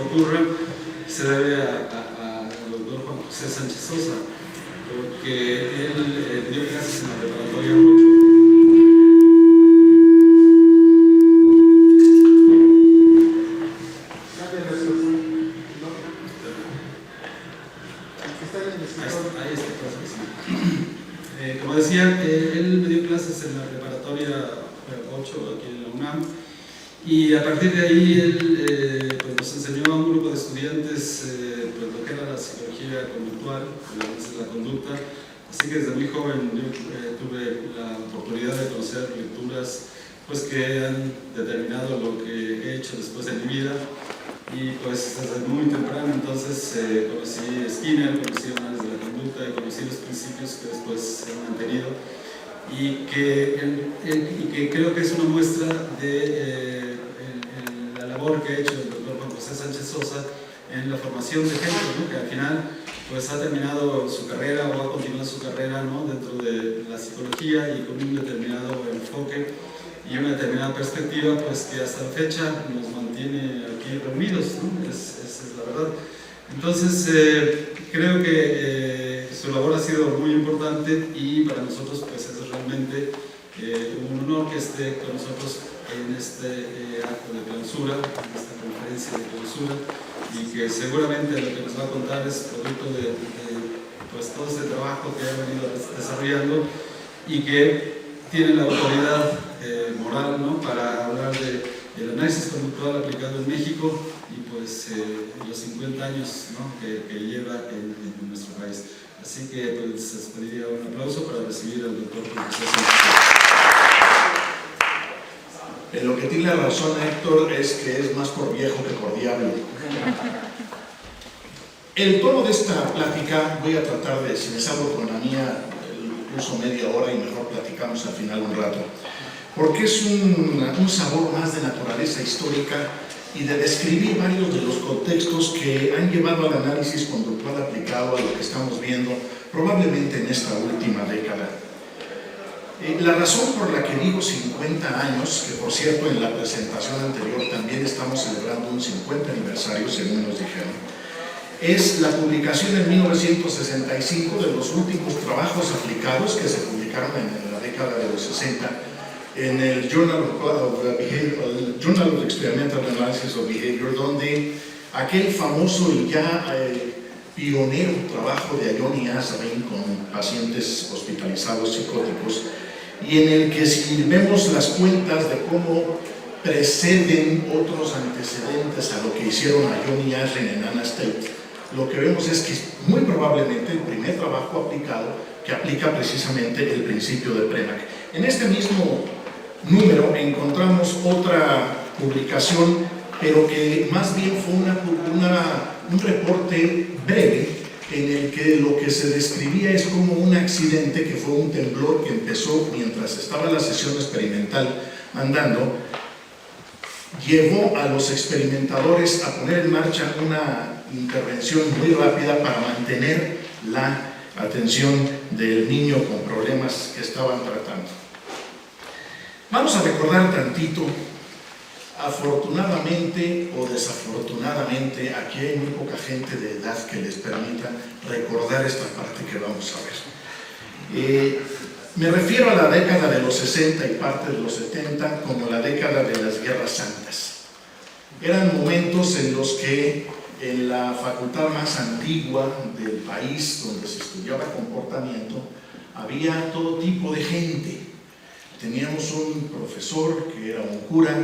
ocurra se debe al doctor Juan José Sánchez Sosa, porque él dio clases en la preparatoria 8. Como decía, él me dio clases en la preparatoria 8 aquí en la UNAM, y a partir de ahí él pues nos enseñó a un grupo de estudiantes pues lo que era la psicología conductual, la conducta. Así que desde muy joven yo tuve la oportunidad de conocer lecturas pues que han determinado lo que he hecho después de mi vida, y pues desde muy temprano entonces conocí Skinner, conocí análisis de la conducta y conocí los principios que después se han mantenido, y que creo que es una muestra de la labor que ha hecho el doctor Juan José Sánchez Sosa en la formación de gente, ¿no? Que al final pues ha terminado su carrera o ha continuado su carrera, ¿no? Dentro de la psicología y con un determinado enfoque y una determinada perspectiva, pues que hasta la fecha nos mantiene aquí reunidos, ¿no? Esa es la verdad. Entonces creo que su labor ha sido muy importante, y para nosotros pues es realmente un honor que esté con nosotros en este acto de clausura, en esta conferencia de clausura, y que seguramente lo que nos va a contar es producto de pues todo este trabajo que ha venido desarrollando, y que tiene la autoridad moral, ¿no? Para hablar del análisis conductual aplicado en México y pues los 50 años, ¿no? que lleva en nuestro país. Así que pues les pediría un aplauso para recibir al doctor Juan José Sánchez. En lo que tiene razón Héctor es que es más por viejo que por diablo. El tono de esta plática voy a tratar de, si me salgo con la mía, uso media hora y mejor platicamos al final un rato, porque es un sabor más de naturaleza histórica y de describir varios de los contextos que han llevado al análisis conductual aplicado a lo que estamos viendo probablemente en esta última década. La razón por la que digo 50 años, que por cierto en la presentación anterior también estamos celebrando un 50 aniversario, según nos dijeron, es la publicación en 1965 de los últimos trabajos aplicados que se publicaron en la década de los 60 en el Journal of Experimental Analysis of Behavior, donde aquel famoso y ya pionero trabajo de Ayón y Azraín con pacientes hospitalizados psicóticos, y en el que, si vemos las cuentas de cómo preceden otros antecedentes a lo que hicieron Ayón y Azraín en Anna State, lo que vemos es que es muy probablemente el primer trabajo aplicado que aplica precisamente el principio de Premack. En este mismo número encontramos otra publicación, pero que más bien fue un reporte breve en el que lo que se describía es como un accidente, que fue un temblor que empezó mientras estaba la sesión experimental andando, llevó a los experimentadores a poner en marcha una intervención muy rápida para mantener la atención del niño con problemas que estaban tratando. Vamos a recordar tantito, afortunadamente o desafortunadamente, aquí hay muy poca gente de edad que les permita recordar esta parte que vamos a ver. Me refiero a la década de los 60 y parte de los 70 como la década de las guerras santas. Eran momentos en los que en la facultad más antigua del país, donde se estudiaba comportamiento, había todo tipo de gente. Teníamos un profesor que era un cura,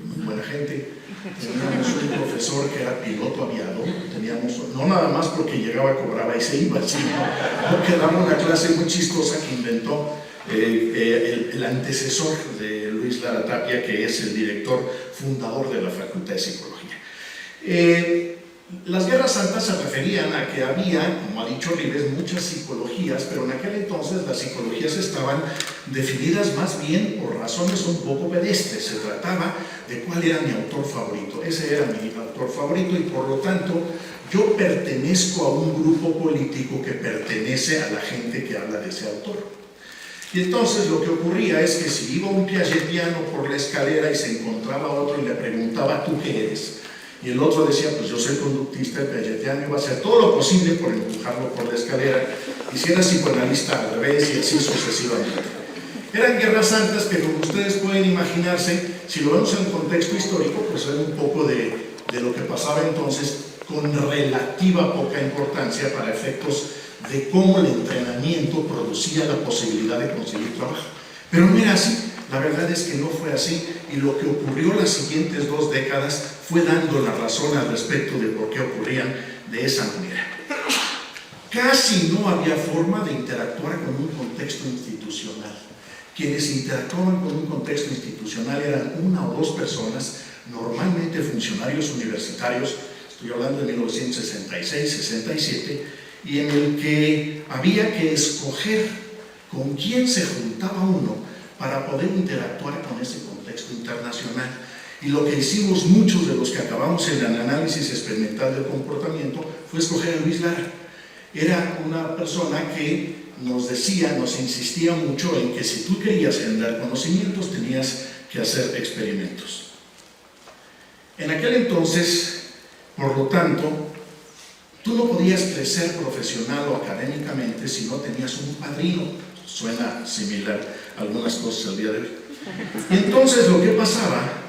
muy buena gente. Teníamos un profesor que era piloto aviador. Teníamos, no nada más porque llegaba, cobraba y se iba, sino porque daba una clase muy chistosa que inventó el antecesor de Luis Lara Tapia, que es el director fundador de la Facultad de Psicología. Las guerras santas se referían a que había, como ha dicho Rives, muchas psicologías, pero en aquel entonces las psicologías estaban definidas más bien por razones un poco pedestres. Se trataba de cuál era mi autor favorito. Ese era mi autor favorito, y por lo tanto yo pertenezco a un grupo político que pertenece a la gente que habla de ese autor. Y entonces lo que ocurría es que si iba un piagetiano por la escalera y se encontraba otro y le preguntaba, ¿tú qué eres? y el otro decía, pues yo soy conductista, el piagetiano iba a hacer todo lo posible por empujarlo por la escalera, y si era psicoanalista al revés, y así sucesivamente. Eran guerras santas que, como ustedes pueden imaginarse, si lo vemos en contexto histórico, pues era un poco de lo que pasaba entonces, con relativa poca importancia para efectos de cómo el entrenamiento producía la posibilidad de conseguir trabajo. Pero no era así, la verdad es que no fue así, y lo que ocurrió las siguientes 2 décadas fue dando la razón al respecto de por qué ocurrían de esa manera. Casi no había forma de interactuar con un contexto institucional. Quienes interactuaban con un contexto institucional eran 1 o 2 personas, normalmente funcionarios universitarios, estoy hablando de 1966, 67, y en el que había que escoger con quién se juntaba uno para poder interactuar con ese contexto internacional. Y lo que hicimos muchos de los que acabamos en el análisis experimental del comportamiento fue escoger a Luis Lara. Era una persona que nos decía, nos insistía mucho en que si tú querías generar conocimientos tenías que hacer experimentos. En aquel entonces, por lo tanto, tú no podías crecer profesional o académicamente si no tenías un padrino. Suena similar a algunas cosas al día de hoy. Y entonces lo que pasaba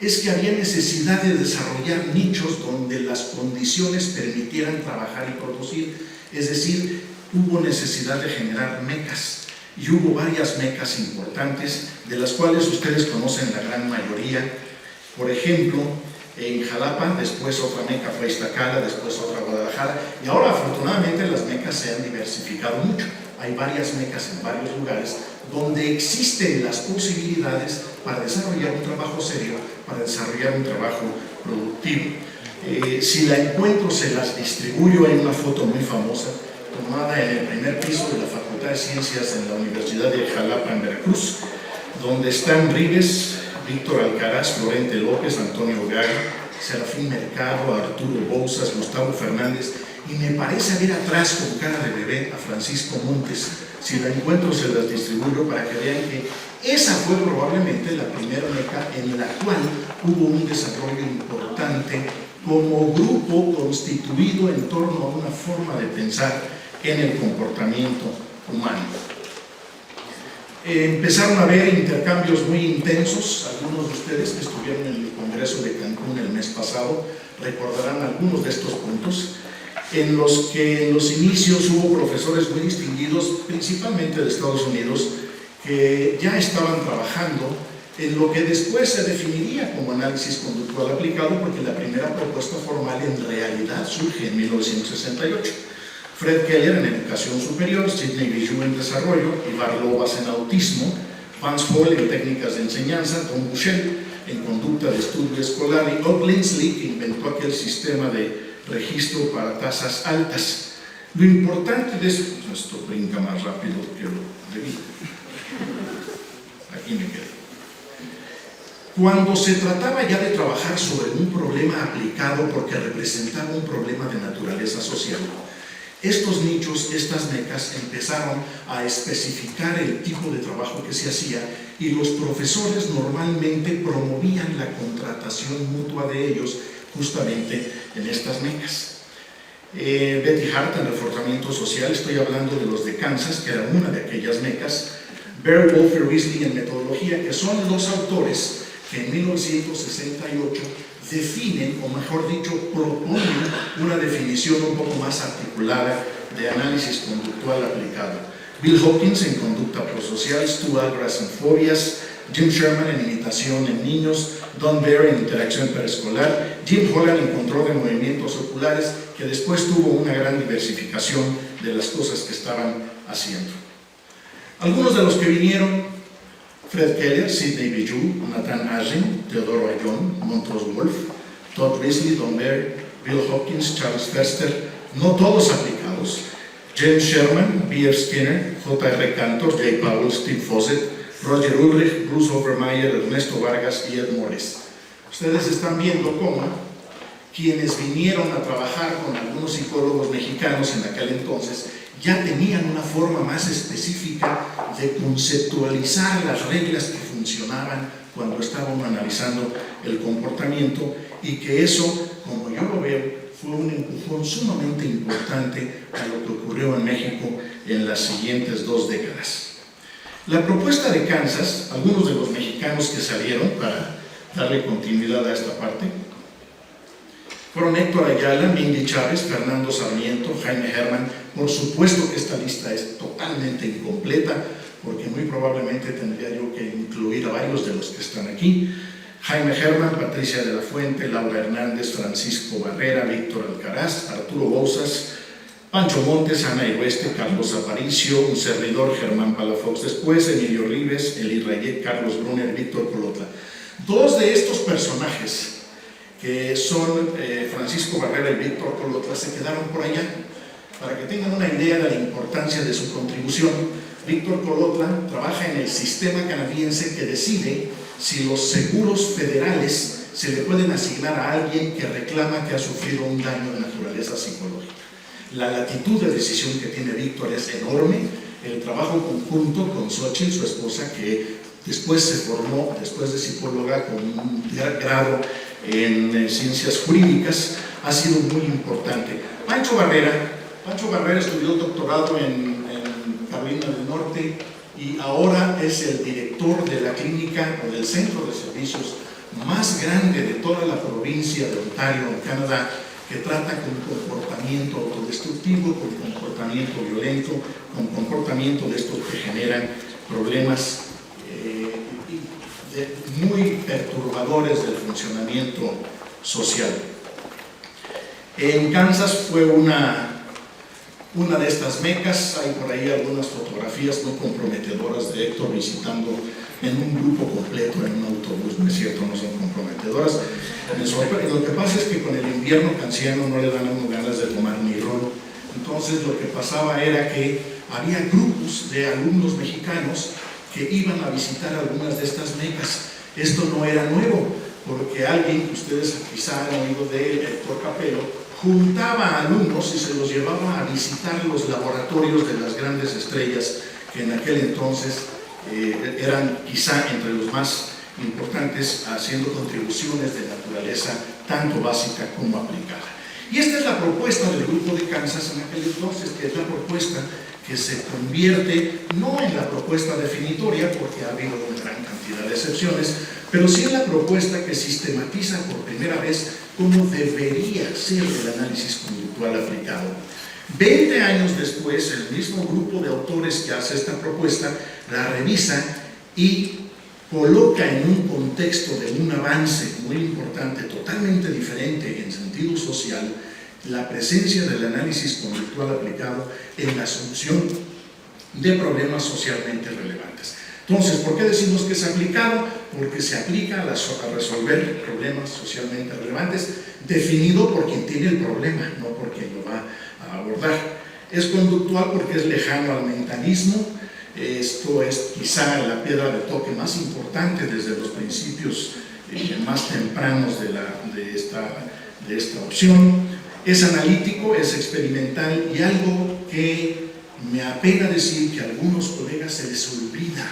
es que había necesidad de desarrollar nichos donde las condiciones permitieran trabajar y producir. Es decir, hubo necesidad de generar mecas, y hubo varias mecas importantes, de las cuales ustedes conocen la gran mayoría. Por ejemplo, en Jalapa, después otra meca fue Iztacala, después otra Guadalajara, y ahora afortunadamente las mecas se han diversificado mucho. Hay varias mecas en varios lugares donde existen las posibilidades para desarrollar un trabajo serio, para desarrollar un trabajo productivo. Si la encuentro, se las distribuyo. Hay una foto muy famosa tomada en el primer piso de la Facultad de Ciencias en la Universidad de Jalapa, en Veracruz, donde están Rives, Víctor Alcaraz, Florente López, Antonio Gaga, Serafín Mercado, Arturo Bouzas, Gustavo Fernández, y me parece ver atrás con cara de bebé a Francisco Montes. Si la encuentro, se las distribuyo para que vean que esa fue probablemente la primera meca en la cual hubo un desarrollo importante como grupo constituido en torno a una forma de pensar en el comportamiento humano. Empezaron a haber intercambios muy intensos. Algunos de ustedes que estuvieron en el Congreso de Cancún el mes pasado recordarán algunos de estos puntos, en los que en los inicios hubo profesores muy distinguidos, principalmente de Estados Unidos, que ya estaban trabajando en lo que después se definiría como análisis conductual aplicado, porque la primera propuesta formal en realidad surge en 1968. Fred Keller en educación superior, Sidney Bijou en desarrollo, Ivar Lovaas en autismo, Vance Hall en técnicas de enseñanza, Don Buchel en conducta de estudio escolar, y Odd Lindsley, que inventó aquel sistema de registro para tasas altas. Lo importante de eso, esto brinca más rápido que lo debí. Aquí me quedé. Cuando se trataba ya de trabajar sobre un problema aplicado porque representaba un problema de naturaleza social, estos nichos, estas mecas empezaron a especificar el tipo de trabajo que se hacía, y los profesores normalmente promovían la contratación mutua de ellos justamente en estas mecas. Betty Hart en reforzamiento social, estoy hablando de los de Kansas, que era una de aquellas mecas. Bear, Wolfer, Risley en metodología, que son los autores que en 1968 definen, o mejor dicho, proponen una definición un poco más articulada de análisis conductual aplicado. Bill Hawkins en conducta prosocial, Stu Algras en fobias, Jim Sherman en imitación en niños, Don Baer en interacción preescolar, Jim Holland en control de movimientos oculares, que después tuvo una gran diversificación de las cosas que estaban haciendo. Algunos de los que vinieron: Fred Keller, Sidney Bijou, Nathan Agin, Teodoro Ayllón, Montrose Wolf, Todd Risley, Don Baer, Bill Hawkins, Charles Fester, no todos aplicados, James Sherman, B.F. Skinner, J.R. Cantor, J. Powell, Steve Fawcett, Roger Ulrich, Bruce Overmeyer, Ernesto Vargas y Ed Morris. Ustedes están viendo cómo quienes vinieron a trabajar con algunos psicólogos mexicanos en aquel entonces ya tenían una forma más específica de conceptualizar las reglas que funcionaban cuando estábamos analizando el comportamiento, y que eso, como yo lo veo, fue un empujón sumamente importante a lo que ocurrió en México en las siguientes 2 décadas. La propuesta de Kansas, algunos de los mexicanos que salieron para darle continuidad a esta parte, fueron Héctor Ayala, Mindy Chávez, Fernando Sarmiento, Jaime Herman. Por supuesto que esta lista es totalmente incompleta, porque muy probablemente tendría yo que incluir a varios de los que están aquí. Jaime Herman, Patricia de la Fuente, Laura Hernández, Francisco Barrera, Víctor Alcaraz, Arturo Bouzas, Pancho Montes, Ana Irueste, Carlos Aparicio, un servidor, Germán Palafox después, Emilio Rives, Eli Rayet, Carlos Brunner, Víctor Colotla. 2 de estos personajes, que son Francisco Barrera y Víctor Colotla, se quedaron por allá. Para que tengan una idea de la importancia de su contribución, Víctor Colotla trabaja en el sistema canadiense que decide si los seguros federales se le pueden asignar a alguien que reclama que ha sufrido un daño de naturaleza psicológica. La latitud de decisión que tiene Víctor es enorme. El trabajo conjunto con Xochitl, su esposa, que después se formó, después de psicóloga, con un grado en ciencias jurídicas, ha sido muy importante. Pancho Barrera estudió doctorado en Carolina del Norte y ahora es el director de la clínica o del centro de servicios más grande de toda la provincia de Ontario, en Canadá, que trata con comportamiento autodestructivo, con comportamiento violento, con comportamiento de estos que generan problemas muy perturbadores del funcionamiento social. En Kansas fue una de estas mecas. Hay por ahí algunas fotografías muy comprometedoras de Héctor visitando en un grupo completo, en un autobús. No es cierto, no son comprometedoras. Lo que pasa es que con el invierno kansiano no le dan a uno ganas de tomar ni ron. Entonces lo que pasaba era que había grupos de alumnos mexicanos que iban a visitar algunas de estas mecas. Esto no era nuevo, porque alguien que ustedes quizá han oído de él, Héctor Capello, juntaba a alumnos y se los llevaba a visitar los laboratorios de las grandes estrellas, que en aquel entonces eran quizá entre los más importantes, haciendo contribuciones de naturaleza tanto básica como aplicada. Y esta es la propuesta del grupo de Kansas en aquel entonces, que es la propuesta que se convierte no en la propuesta definitoria, porque ha habido una gran cantidad de excepciones, pero sí en la propuesta que sistematiza por primera vez cómo debería ser el análisis conductual aplicado. 20 años después, el mismo grupo de autores que hace esta propuesta la revisa y coloca en un contexto de un avance muy importante, totalmente diferente en sentido social, la presencia del análisis conductual aplicado en la solución de problemas socialmente relevantes. Entonces, ¿por qué decimos que es aplicado? Porque se aplica a resolver problemas socialmente relevantes, definido por quien tiene el problema, no por quien lo va a abordar. Es conductual porque es lejano al mentalismo. Esto es quizá la piedra de toque más importante desde los principios más tempranos de esta opción. Es analítico, es experimental, y algo que me apena decir que a algunos colegas se les olvida,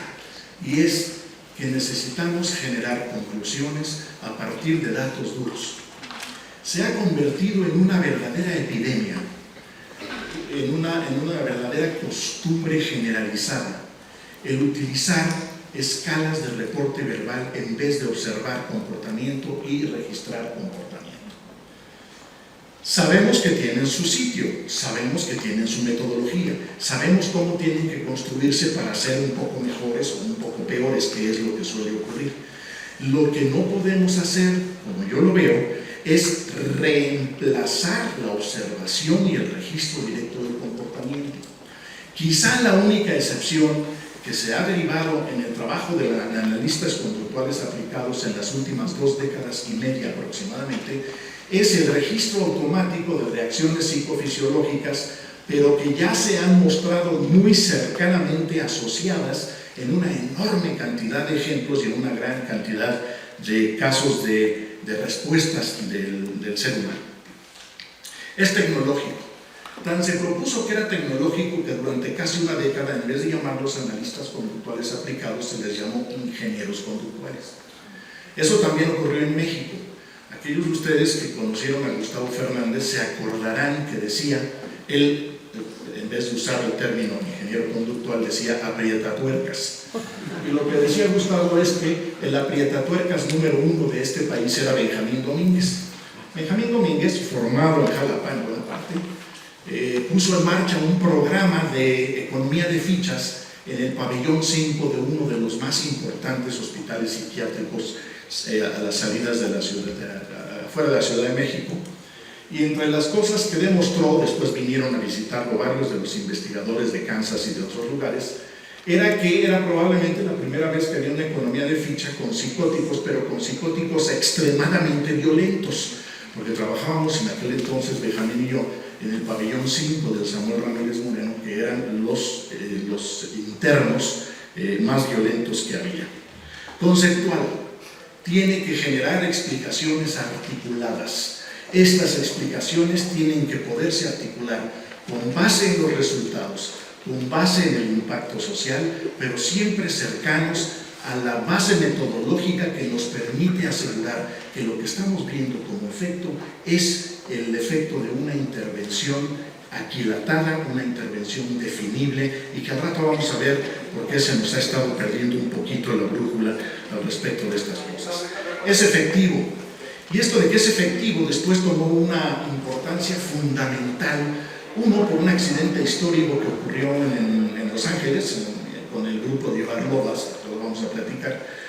y es que necesitamos generar conclusiones a partir de datos duros. Se ha convertido en una verdadera epidemia, en una verdadera costumbre generalizada, el utilizar escalas de reporte verbal en vez de observar comportamiento y registrar comportamiento. Sabemos que tienen su sitio, sabemos que tienen su metodología, sabemos cómo tienen que construirse para ser un poco mejores o un poco peores, que es lo que suele ocurrir. Lo que no podemos hacer, como yo lo veo, es reemplazar la observación y el registro directo del comportamiento. Quizá la única excepción que se ha derivado en el trabajo de analistas conductuales aplicados en las últimas 2 décadas y media aproximadamente es el registro automático de reacciones psicofisiológicas, pero que ya se han mostrado muy cercanamente asociadas en una enorme cantidad de ejemplos y en una gran cantidad de casos de respuestas del ser humano. Es tecnológico. Tan se propuso que era tecnológico que durante casi una década, en vez de llamarlos analistas conductuales aplicados, se les llamó ingenieros conductuales. Eso también ocurrió en México. Aquellos de ustedes que conocieron a Gustavo Fernández se acordarán que decía, él, en vez de usar el término ingeniero conductual, decía aprietatuercas. Y lo que decía Gustavo es que el aprietatuercas número 1 de este país era Benjamín Domínguez. Benjamín Domínguez, formado en Jalapa en buena parte, puso en marcha un programa de economía de fichas en el pabellón 5 de uno de los más importantes hospitales psiquiátricos a las salidas de la ciudad, fuera de la Ciudad de México. Y entre las cosas que demostró, después vinieron a visitarlo varios de los investigadores de Kansas y de otros lugares, era que era probablemente la primera vez que había una economía de ficha con psicóticos, pero con psicóticos extremadamente violentos, porque trabajábamos en aquel entonces, Benjamín y yo, en el pabellón 5 del Samuel Ramírez Moreno, que eran los internos más violentos que había. Conceptual, tiene que generar explicaciones articuladas. Estas explicaciones tienen que poderse articular con base en los resultados, con base en el impacto social, pero siempre cercanos a la base metodológica que nos permite asegurar que lo que estamos viendo como efecto es el efecto de una intervención aquilatada, una intervención definible, y que al rato vamos a ver por qué se nos ha estado perdiendo un poquito la brújula al respecto de estas cosas. Es efectivo, y esto de que es efectivo después tomó una importancia fundamental, uno por un accidente histórico que ocurrió en Los Ángeles, con el grupo de Ibar Lodas, que lo vamos a platicar,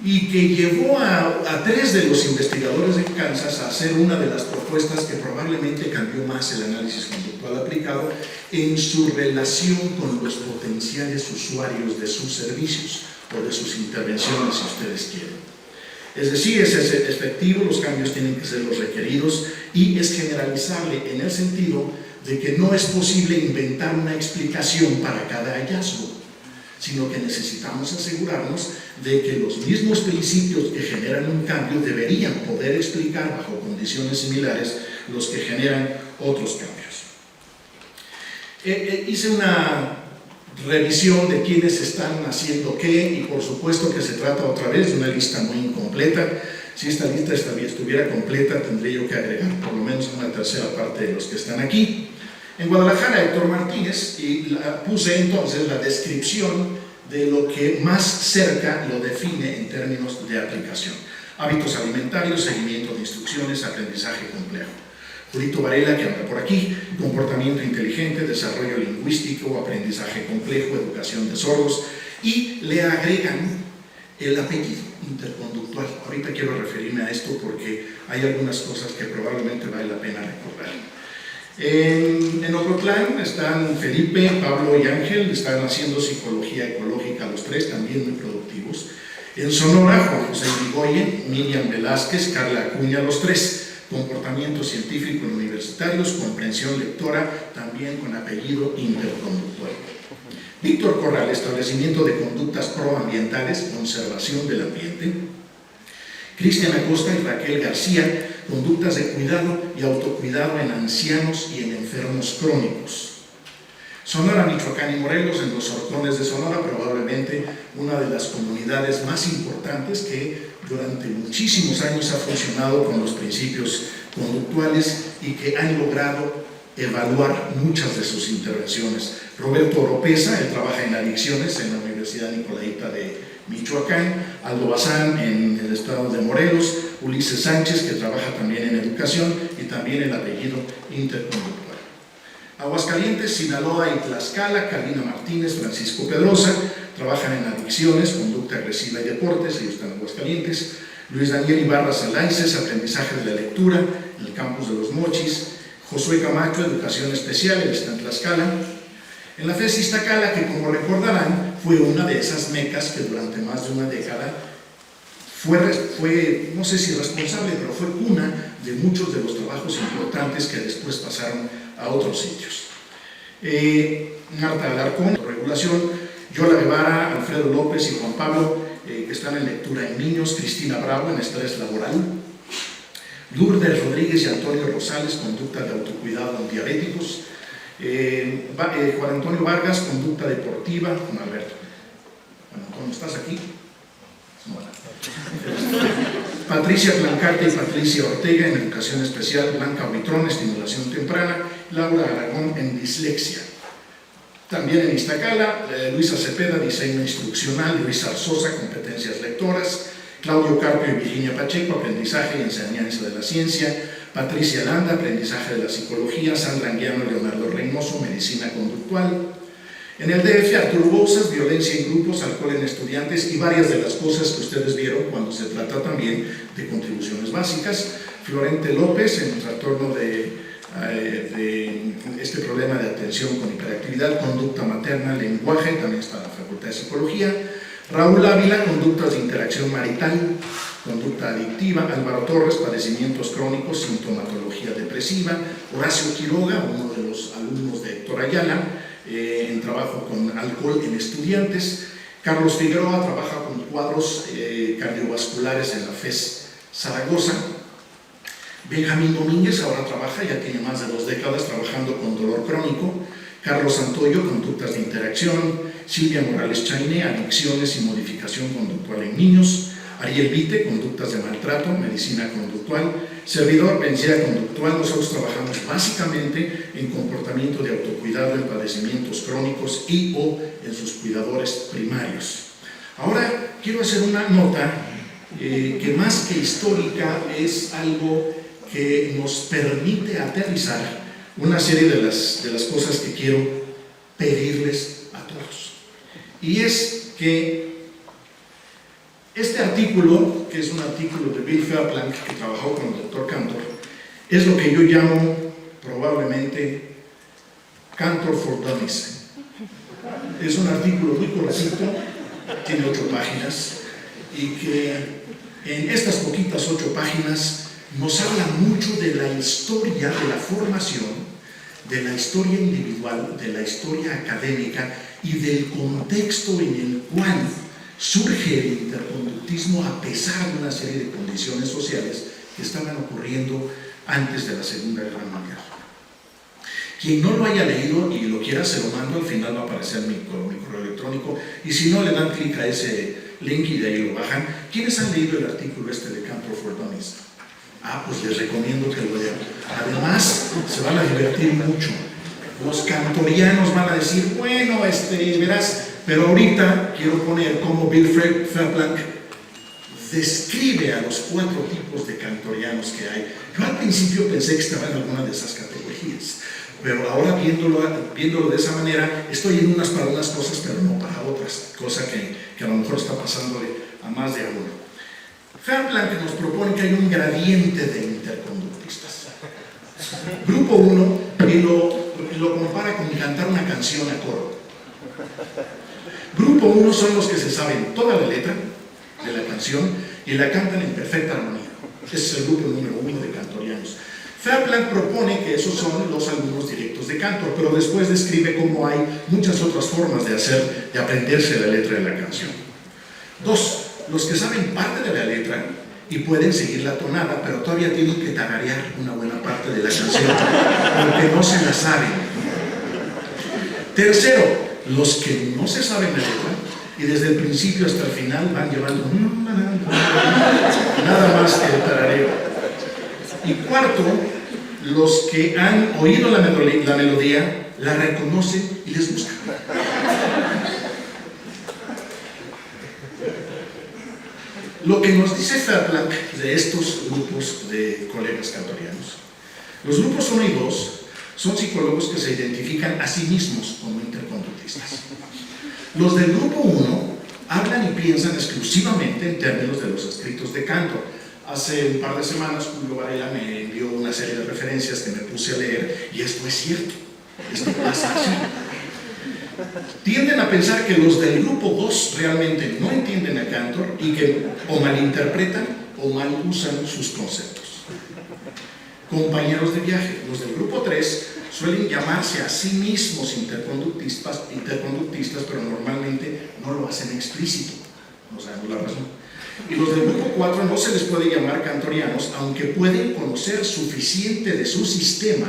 y que llevó a 3 de los investigadores de Kansas a hacer una de las propuestas que probablemente cambió más el análisis conductual aplicado en su relación con los potenciales usuarios de sus servicios o de sus intervenciones, si ustedes quieren. Es decir, es efectivo, los cambios tienen que ser los requeridos y es generalizable en el sentido de que no es posible inventar una explicación para cada hallazgo, sino que necesitamos asegurarnos de que los mismos principios que generan un cambio deberían poder explicar bajo condiciones similares los que generan otros cambios. Hice una revisión de quiénes están haciendo qué y por supuesto que se trata otra vez de una lista muy incompleta. Si esta lista estuviera completa, tendría yo que agregar por lo menos una tercera parte de los que están aquí. En Guadalajara, Héctor Martínez, y puse entonces la descripción de lo que más cerca lo define en términos de aplicación. Hábitos alimentarios, seguimiento de instrucciones, aprendizaje complejo. Julito Varela, que anda por aquí, comportamiento inteligente, desarrollo lingüístico, aprendizaje complejo, educación de sordos, y le agregan el apellido interconductual. Ahorita quiero referirme a esto porque hay algunas cosas que probablemente vale la pena recordar. En Ocotlán están Felipe, Pablo y Ángel, están haciendo psicología ecológica los 3, también muy productivos. En Sonora, Juan José Irigoyen, Miriam Velázquez, Carla Acuña, los 3, comportamiento científico en universitarios, comprensión lectora, también con apellido interconductual. Víctor Corral, establecimiento de conductas proambientales, conservación del ambiente. Cristian Acosta y Raquel García, conductas de cuidado y autocuidado en ancianos y en enfermos crónicos. Sonora, Michoacán y Morelos, en los Horcones de Sonora, probablemente una de las comunidades más importantes que durante muchísimos años ha funcionado con los principios conductuales y que han logrado evaluar muchas de sus intervenciones. Roberto Oropesa, él trabaja en adicciones en la Universidad Nicolaita de Michoacán. Aldo Bazán en el estado de Morelos. Ulises Sánchez, que trabaja también en educación y también el apellido interconductual. Aguascalientes, Sinaloa y Tlaxcala, Carolina Martínez, Francisco Pedrosa, trabajan en adicciones, conducta agresiva y deportes, ellos están en Aguascalientes. Luis Daniel Ibarra Salaices, aprendizaje de la lectura, en el campus de Los Mochis. Josué Camacho, educación especial, él está en Tlaxcala. En la FES Iztacala, que como recordarán, fue una de esas mecas que durante más de una década fue, no sé si responsable, pero fue cuna de muchos de los trabajos importantes que después pasaron a otros sitios. Marta Alarcón, regulación, Yola Guevara, Alfredo López y Juan Pablo, que están en lectura en niños, Cristina Bravo, en estrés laboral, Lourdes Rodríguez y Antonio Rosales, conducta de autocuidado en diabéticos, Juan Antonio Vargas, conducta deportiva, con Alberto. Juan Antonio, ¿estás aquí? Bueno. Patricia Blancarte y Patricia Ortega en educación especial, Blanca Buitrón, estimulación temprana, Laura Aragón en dislexia. También en Iztacala, Luisa Cepeda, diseño instruccional, Luisa Arzosa, competencias lectoras, Claudio Carpio y Virginia Pacheco, aprendizaje y enseñanza de la ciencia, Patricia Landa, aprendizaje de la psicología, Sandra Anguiano y Leonardo Reynoso, medicina conductual. En el DF, Arturo Bouzas, violencia en grupos, alcohol en estudiantes y varias de las cosas que ustedes vieron cuando se trata también de contribuciones básicas. Florente López, en el trastorno de este problema de atención con hiperactividad, conducta materna, lenguaje, también está en la Facultad de Psicología. Raúl Ávila, conductas de interacción marital, conducta adictiva. Álvaro Torres, padecimientos crónicos, sintomatología depresiva. Horacio Quiroga, uno de los alumnos de Héctor Ayala, en trabajo con alcohol en estudiantes. Carlos Figueroa trabaja con cuadros cardiovasculares en la FES Zaragoza. Benjamín Domínguez ahora trabaja, ya tiene más de 2 décadas trabajando con dolor crónico. Carlos Santoyo, conductas de interacción. Silvia Morales Chaine, adicciones y modificación conductual en niños. Ariel Vite, conductas de maltrato, medicina conductual. Servidor, Pensea conductual. Nosotros trabajamos básicamente en comportamiento de autocuidado en padecimientos crónicos y o en sus cuidadores primarios. Ahora quiero hacer una nota que más que histórica es algo que nos permite aterrizar una serie de las cosas que quiero pedirles a todos. Y es que este artículo, que es un artículo de Bill Fairplank, que trabajó con el doctor Cantor, es lo que yo llamo probablemente Cantor for Dummies. Es un artículo muy cortito, tiene 8 páginas, y que en estas poquitas 8 páginas nos habla mucho de la historia de la formación, de la historia individual, de la historia académica y del contexto en el cual surge el interconductismo a pesar de una serie de condiciones sociales que estaban ocurriendo antes de la Segunda Guerra Mundial. Quien no lo haya leído y lo quiera, se lo mando, al final va a aparecer mi correo electrónico, y si no, le dan clic a ese link y de ahí lo bajan. ¿Quiénes han leído el artículo este de Cantor for Dummies? Pues les recomiendo que lo lean. Además, se van a divertir mucho. Los cantorianos van a decir, bueno, verás, pero ahorita quiero poner cómo Bill Fairplank describe a los 4 tipos de cantorianos que hay. Yo al principio pensé que estaba en alguna de esas categorías, pero ahora viéndolo de esa manera, estoy en unas para unas cosas, pero no para otras, cosa que a lo mejor está pasándole a más de uno. Fairplank nos propone que hay un gradiente de interconductistas. Grupo 1, y lo compara con cantar una canción a coro. Grupo 1 son los que se saben toda la letra de la canción y la cantan en perfecta armonía. Ese es el grupo número 1 de cantorianos. Fairplank propone que esos son los alumnos directos de canto, pero después describe cómo hay muchas otras formas de aprenderse la letra de la canción. 2, los que saben parte de la letra y pueden seguir la tonada, pero todavía tienen que tararear una buena parte de la canción porque no se la saben. Tercero, los que no se saben la letra y desde el principio hasta el final van llevando nada más que el tarareo. Y cuarto, los que han oído la melodía, la reconocen y les gusta. Lo que nos dice Fairplank de estos grupos de colegas cantorianos: los grupos 1 y 2 son psicólogos que se identifican a sí mismos como interconductistas. Los del grupo 1 hablan y piensan exclusivamente en términos de los escritos de Cantor. Hace un par de semanas Julio Varela me envió una serie de referencias que me puse a leer, y esto es cierto, esto pasa así. Tienden a pensar que los del grupo 2 realmente no entienden a Cantor y que o malinterpretan o mal usan sus conceptos. Compañeros de viaje, los del grupo 3 suelen llamarse a sí mismos interconductistas, pero normalmente no lo hacen explícito, no sabemos la razón. Y los del grupo 4 no se les puede llamar cantorianos, aunque pueden conocer suficiente de su sistema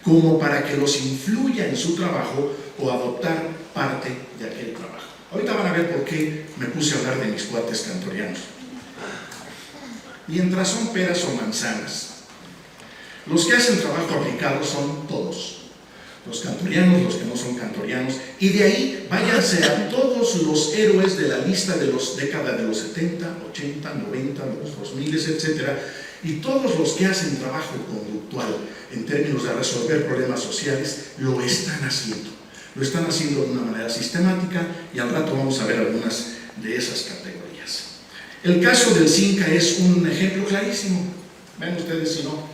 como para que los influya en su trabajo o adoptar parte de aquel trabajo. Ahorita van a ver por qué me puse a hablar de mis cuates cantorianos. Mientras son peras o manzanas, los que hacen trabajo aplicado son todos. Los cantorianos, los que no son cantorianos, y de ahí váyanse a todos los héroes de la lista de los décadas de los 70, 80, 90, los 2000, etc. Y todos los que hacen trabajo conductual en términos de resolver problemas sociales, lo están haciendo. Lo están haciendo de una manera sistemática y al rato vamos a ver algunas de esas categorías. El caso del CINCA es un ejemplo clarísimo. Ven ustedes si no.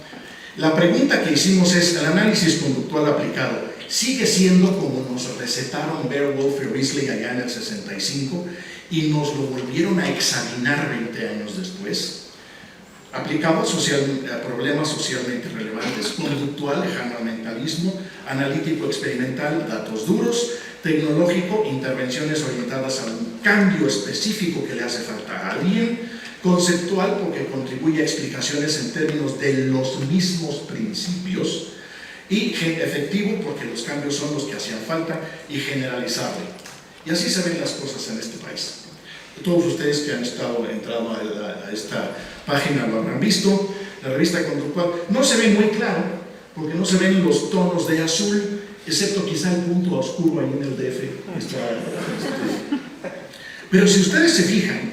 La pregunta que hicimos es, ¿el análisis conductual aplicado sigue siendo como nos recetaron Bear, Wolf y Risley allá en el 65 y nos lo volvieron a examinar 20 años después? Aplicado a problemas socialmente relevantes, conductual, lejano al mentalismo, analítico experimental, datos duros, tecnológico, intervenciones orientadas a un cambio específico que le hace falta a alguien, conceptual porque contribuye a explicaciones en términos de los mismos principios, y efectivo porque los cambios son los que hacían falta, y generalizable. Y así se ven las cosas en este país. Todos ustedes que han entrado a esta página lo habrán visto. La revista conductual no se ve muy claro porque no se ven los tonos de azul, excepto quizá el punto oscuro ahí en el DF. Pero si ustedes se fijan,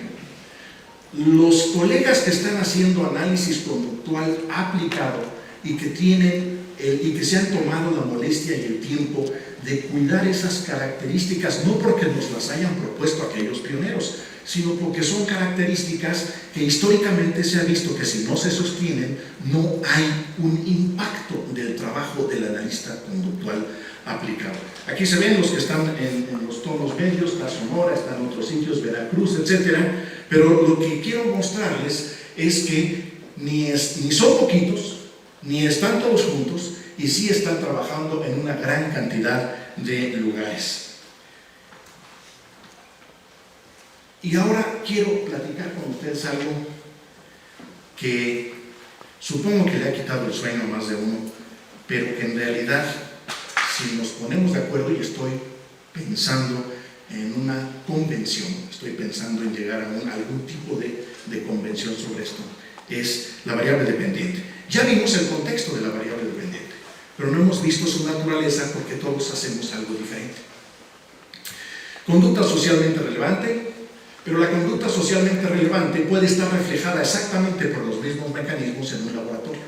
los colegas que están haciendo análisis conductual aplicado y que se han tomado la molestia y el tiempo de cuidar esas características, no porque nos las hayan propuesto aquellos pioneros, sino porque son características que históricamente se ha visto que si no se sostienen, no hay un impacto del trabajo del analista conductual aplicado. Aquí se ven los que están en los tonos medios, la Sonora, están en otros sitios, Veracruz, etc. Pero lo que quiero mostrarles es que ni son poquitos, ni están todos juntos, y sí están trabajando en una gran cantidad de lugares. Y ahora quiero platicar con ustedes algo que supongo que le ha quitado el sueño a más de uno, pero que en realidad, si nos ponemos de acuerdo, y estoy pensando en una convención, estoy pensando en llegar a algún tipo de convención sobre esto, es la variable dependiente. Ya vimos el contexto de la variable dependiente, pero no hemos visto su naturaleza porque todos hacemos algo diferente. Conducta socialmente relevante, pero la conducta socialmente relevante puede estar reflejada exactamente por los mismos mecanismos en un laboratorio.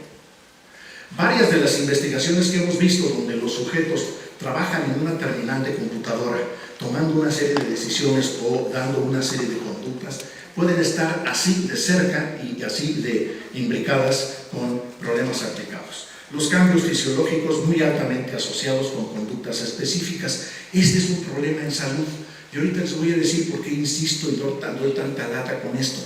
Varias de las investigaciones que hemos visto donde los sujetos trabajan en una terminal de computadora, tomando una serie de decisiones o dando una serie de conductas, pueden estar así de cerca y así de imbricadas con problemas aplicados. Los cambios fisiológicos muy altamente asociados con conductas específicas. Este es un problema en salud. Y ahorita les voy a decir por qué insisto y doy tanta lata con esto.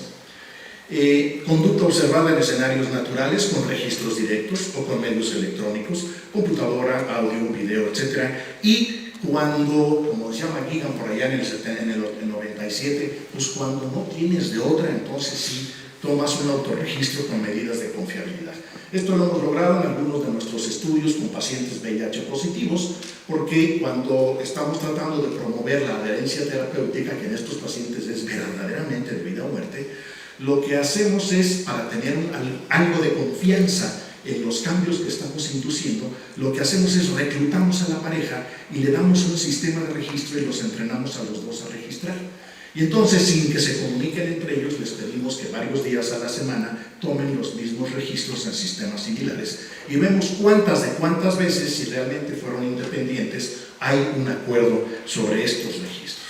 Conducta observada en escenarios naturales con registros directos o con medios electrónicos, computadora, audio, video, etc. Y cuando, como se llama Gigan por allá en el 97, pues cuando no tienes de otra, entonces sí tomas un autorregistro con medidas de confiabilidad. Esto lo hemos logrado en algunos de nuestros estudios con pacientes VIH positivos, porque cuando estamos tratando de promover la adherencia terapéutica, que en estos pacientes es verdaderamente de vida o muerte, lo que hacemos es, para tener algo de confianza en los cambios que estamos induciendo, lo que hacemos es reclutamos a la pareja y le damos un sistema de registro y los entrenamos a los dos a registrar. Y entonces, sin que se comuniquen entre ellos, les pedimos que varios días a la semana tomen los mismos registros en sistemas similares y vemos cuántas veces, si realmente fueron independientes, hay un acuerdo sobre estos registros.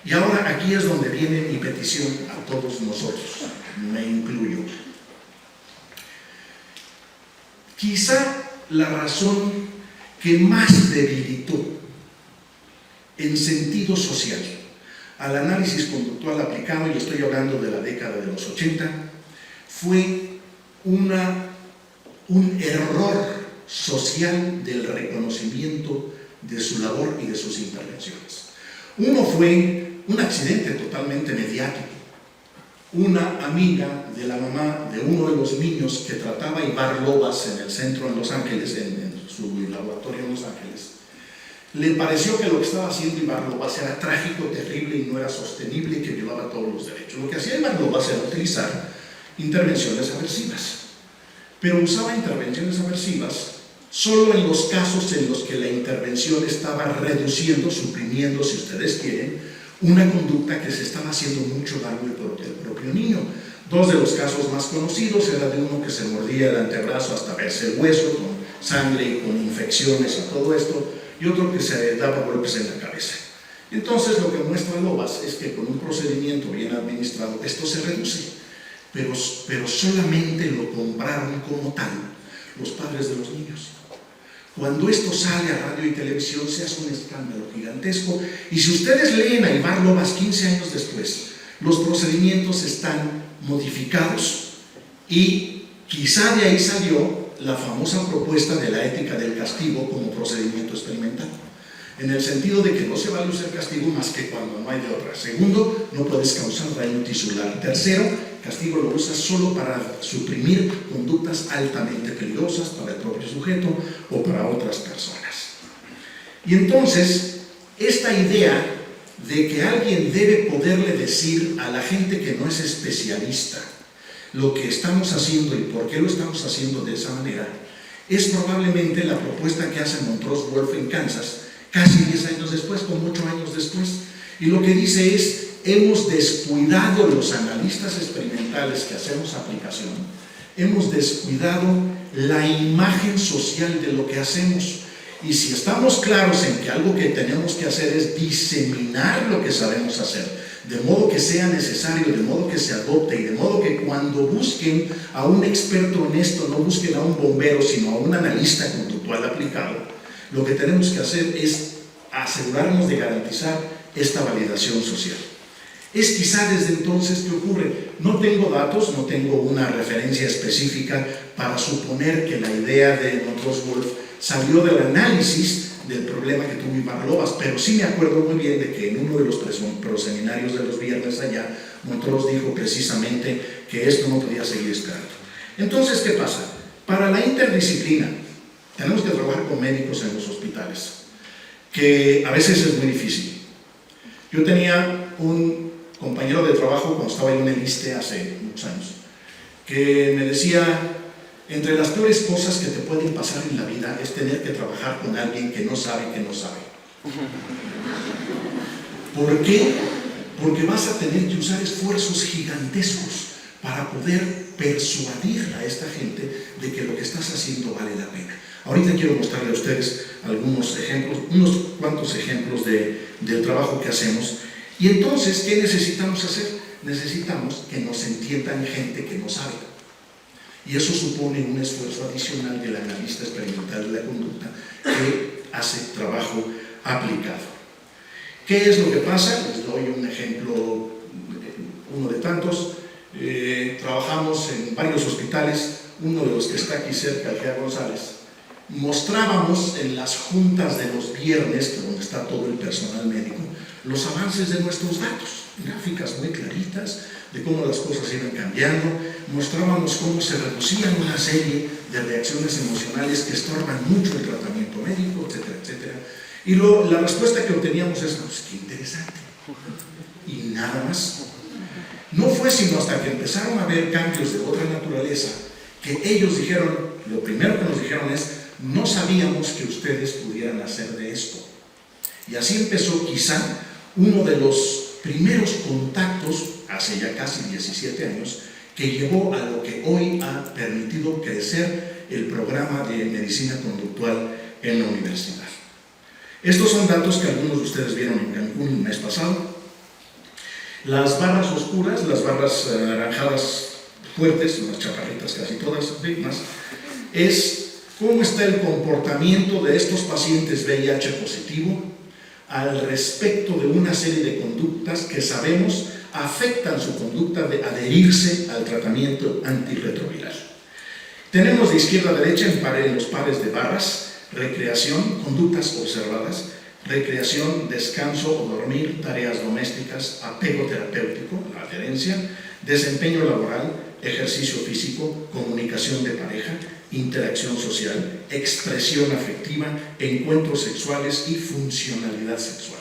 Y ahora aquí es donde viene mi petición a todos nosotros, me incluyo. Quizá la razón que más debilitó en sentido social al análisis conductual aplicado, y estoy hablando de la década de los 80, fue un error social del reconocimiento de su labor y de sus intervenciones. Uno fue un accidente totalmente mediático. Una amiga de la mamá de uno de los niños que trataba Ibar Lobas en el centro en Los Ángeles, en su laboratorio en Los Ángeles, Le pareció que lo que estaba haciendo Iván Lobbas era trágico, terrible y no era sostenible y que violaba todos los derechos. Lo que hacía Iván Lobbas era utilizar intervenciones aversivas, pero usaba intervenciones aversivas solo en los casos en los que la intervención estaba reduciendo, suprimiendo, si ustedes quieren, una conducta que se estaba haciendo mucho daño al propio niño. Dos de los casos más conocidos era de uno que se mordía el antebrazo hasta verse el hueso, con sangre y con infecciones y todo esto, y otro que se daba golpes en la cabeza. Entonces lo que muestra Lobbas es que con un procedimiento bien administrado esto se reduce, pero solamente lo compraron como tal los padres de los niños. Cuando esto sale a radio y televisión se hace un escándalo gigantesco, y si ustedes leen a Iván Lobbas 15 años después, los procedimientos están modificados y quizá de ahí salió la famosa propuesta de la ética del castigo como procedimiento experimental, en el sentido de que no se vale usar castigo más que cuando no hay de otra. Segundo, no puedes causar daño tisular. Tercero, castigo lo usas solo para suprimir conductas altamente peligrosas para el propio sujeto o para otras personas. Y entonces, esta idea de que alguien debe poderle decir a la gente que no es especialista lo que estamos haciendo y por qué lo estamos haciendo de esa manera, es probablemente la propuesta que hace Montrose Wolf en Kansas, casi 10 años después, como 8 años después. Y lo que dice es, hemos descuidado los analistas experimentales que hacemos aplicación, hemos descuidado la imagen social de lo que hacemos. Y si estamos claros en que algo que tenemos que hacer es diseminar lo que sabemos hacer, de modo que sea necesario, de modo que se adopte y de modo que cuando busquen a un experto en esto, no busquen a un bombero, sino a un analista conductual aplicado, lo que tenemos que hacer es asegurarnos de garantizar esta validación social. Es quizá desde entonces que ocurre. No tengo datos, no tengo una referencia específica para suponer que la idea de Montrose Wolf salió del análisis del problema que tuvo Iván Lobbas, pero sí me acuerdo muy bien de que en uno de los proseminarios de los viernes allá, Montrose dijo precisamente que esto no podía seguir escalando. Entonces, ¿qué pasa? Para la interdisciplina, tenemos que trabajar con médicos en los hospitales, que a veces es muy difícil. Yo tenía un compañero de trabajo cuando estaba yo en el ISSSTE hace muchos años, que me decía, entre las peores cosas que te pueden pasar en la vida es tener que trabajar con alguien que no sabe que no sabe. ¿Por qué? Porque vas a tener que usar esfuerzos gigantescos para poder persuadir a esta gente de que lo que estás haciendo vale la pena. Ahorita quiero mostrarle a ustedes algunos ejemplos, unos cuantos ejemplos del trabajo que hacemos. Y entonces, ¿qué necesitamos hacer? Necesitamos que nos entiendan gente que no sabe. Y eso supone un esfuerzo adicional del analista experimental de la conducta que hace trabajo aplicado. ¿Qué es lo que pasa? Les doy un ejemplo, uno de tantos. Trabajamos en varios hospitales, uno de los que está aquí cerca, Algea González. Mostrábamos en las juntas de los viernes, donde está todo el personal médico, los avances de nuestros datos, gráficas muy claritas de cómo las cosas iban cambiando. Mostrábamos cómo se reducían una serie de reacciones emocionales que estorban mucho el tratamiento médico, etcétera, etcétera. Y la respuesta que obteníamos es, pues qué interesante, y nada más. No fue sino hasta que empezaron a haber cambios de otra naturaleza que ellos dijeron, lo primero que nos dijeron es, no sabíamos que ustedes pudieran hacer de esto. Y así empezó quizá uno de los primeros contactos, hace ya casi 17 años, que llevó a lo que hoy ha permitido crecer el programa de medicina conductual en la universidad. Estos son datos que algunos de ustedes vieron en Cancún el mes pasado. Las barras oscuras, las barras anaranjadas fuertes, las chaparritas casi todas, más, es cómo está el comportamiento de estos pacientes VIH positivo al respecto de una serie de conductas que sabemos afectan su conducta de adherirse al tratamiento antirretroviral. Tenemos de izquierda a derecha en los pares de barras, recreación, conductas observadas, recreación, descanso o dormir, tareas domésticas, apego terapéutico, la adherencia, desempeño laboral, ejercicio físico, comunicación de pareja interacción social, expresión afectiva, encuentros sexuales y funcionalidad sexual.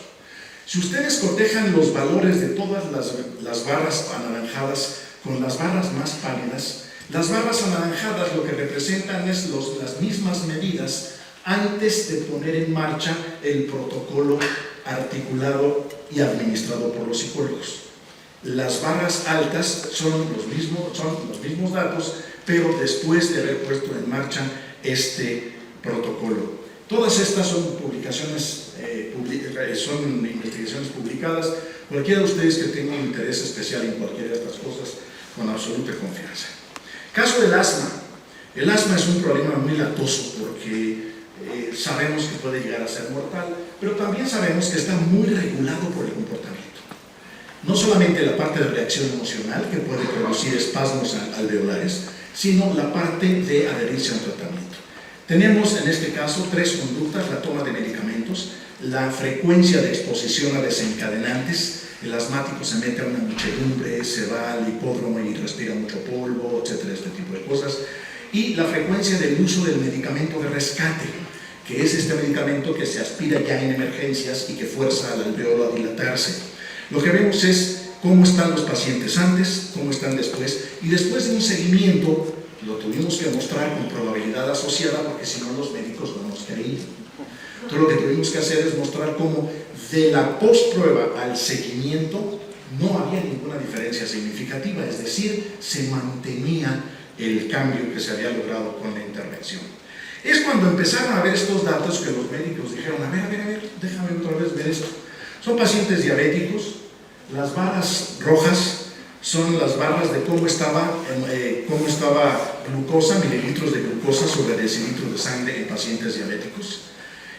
Si ustedes cotejan los valores de todas las barras anaranjadas con las barras más pálidas, las barras anaranjadas lo que representan es las mismas medidas antes de poner en marcha el protocolo articulado y administrado por los psicólogos. Las barras altas son los mismos datos, pero después de haber puesto en marcha este protocolo. Todas estas son publicaciones, son investigaciones publicadas. Cualquiera de ustedes que tenga un interés especial en cualquiera de estas cosas, con absoluta confianza. Caso del asma. El asma es un problema muy latoso porque sabemos que puede llegar a ser mortal, pero también sabemos que está muy regulado por el comportamiento. No solamente la parte de reacción emocional, que puede producir espasmos alveolares, sino la parte de adherirse a un tratamiento. Tenemos en este caso 3 conductas: la toma de medicamentos, la frecuencia de exposición a desencadenantes. El asmático se mete a una muchedumbre, se va al hipódromo y respira mucho polvo, etcétera, este tipo de cosas. Y la frecuencia del uso del medicamento de rescate, que es este medicamento que se aspira ya en emergencias y que fuerza al alveolo a dilatarse. Lo que vemos es cómo están los pacientes antes, cómo están después, y después de un seguimiento lo tuvimos que mostrar con probabilidad asociada, porque si no los médicos no nos creían. Entonces lo que tuvimos que hacer es mostrar cómo de la postprueba al seguimiento no había ninguna diferencia significativa, es decir, se mantenía el cambio que se había logrado con la intervención. Es cuando empezaron a ver estos datos que los médicos dijeron: a ver, déjame otra vez ver esto. Son pacientes diabéticos. Las barras rojas son las barras de cómo estaba glucosa, mililitros de glucosa sobre decilitros de sangre en pacientes diabéticos.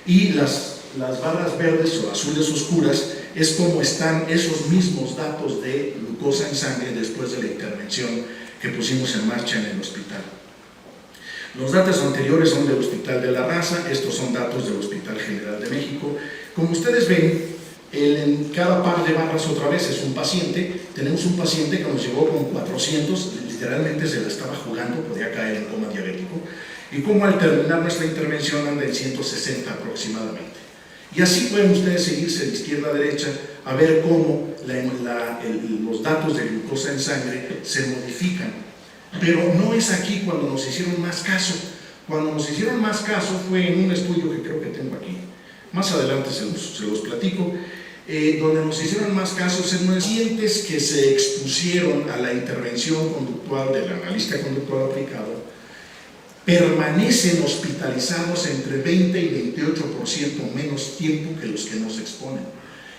Y las barras verdes o azules oscuras es cómo están esos mismos datos de glucosa en sangre después de la intervención que pusimos en marcha en el hospital. Los datos anteriores son del Hospital de la Raza, estos son datos del Hospital General de México. Como ustedes ven, en cada par de barras otra vez es un paciente. Tenemos un paciente que nos llegó con 400, literalmente se la estaba jugando, podía caer en coma diabético, y como al terminar nuestra intervención anda en 160 aproximadamente. Y así pueden ustedes seguirse de izquierda a derecha a ver cómo los datos de glucosa en sangre se modifican. Pero no es aquí cuando nos hicieron más caso. Cuando nos hicieron más caso fue en un estudio que creo que tengo aquí. Más adelante se los platico. Donde nos hicieron más casos en pacientes que se expusieron a la intervención conductual del analista conductual aplicado, permanecen hospitalizados entre 20 y 28% menos tiempo que los que no se exponen.